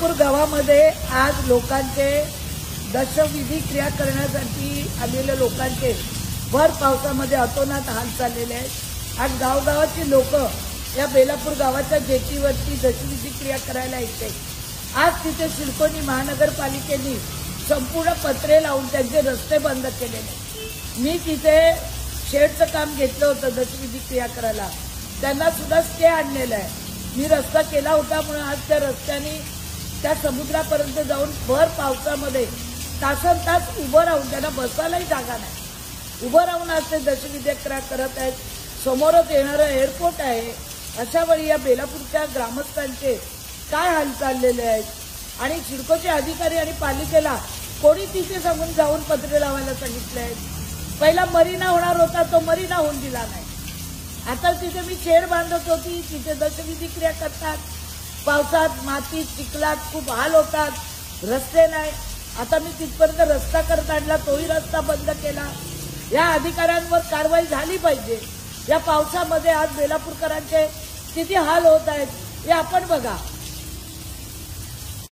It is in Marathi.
बेलापूर गावामध्ये आज लोकांचे दशविधी क्रिया करण्यासाठी आलेल्या लोकांचे भर पावसामध्ये अतोनात हाल चाललेले आहेत। आज गावगावाची लोक या बेलापूर गावाच्या जेटीवरती दशविधी क्रिया करायला येते। आज तिथे सिडकोनी महानगरपालिकेने संपूर्ण पत्रे लावून त्यांचे रस्ते बंद केलेले। मी तिथे शेडचं काम घेतलं होतं दशविधी क्रिया करायला, त्यांना सुद्धा स्टे आणलेला आहे। मी रस्ता केला होता म्हणून आज त्या रस्त्याने त्या समुद्रापर्यंत जाऊन भर पावसामध्ये तासनतास उभं राहून त्यांना बसायलाही जागा नाही, उभं राहून आज ते दशविधी क्रिया करत आहेत। समोरच येणारं एअरपोर्ट आहे, अशा वेळी या बेलापूरच्या ग्रामस्थांचे काय हाल चाललेले आहेत आणि सिडकोचे अधिकारी आणि पालिकेला कोणी तिथे सांगून जाऊन पत्रे लावायला सांगितले आहेत। पहिला मरीना होणार होता, तो मरीना होऊन दिला नाही। आता तिथे मी शेड बांधत होती, तिथे दशविधी क्रिया करतात, पावसात मातीत चिखलात खूप हाल होतात, रस्ते नाही। आता मी तिथपर्यंत रस्ता करत आणला, तोही रस्ता बंद केला। या अधिकाऱ्यांवर कारवाई झाली पाहिजे। या पावसामध्ये आज बेलापूरकरांचे किती हाल होत आहेत हे आपण बघा।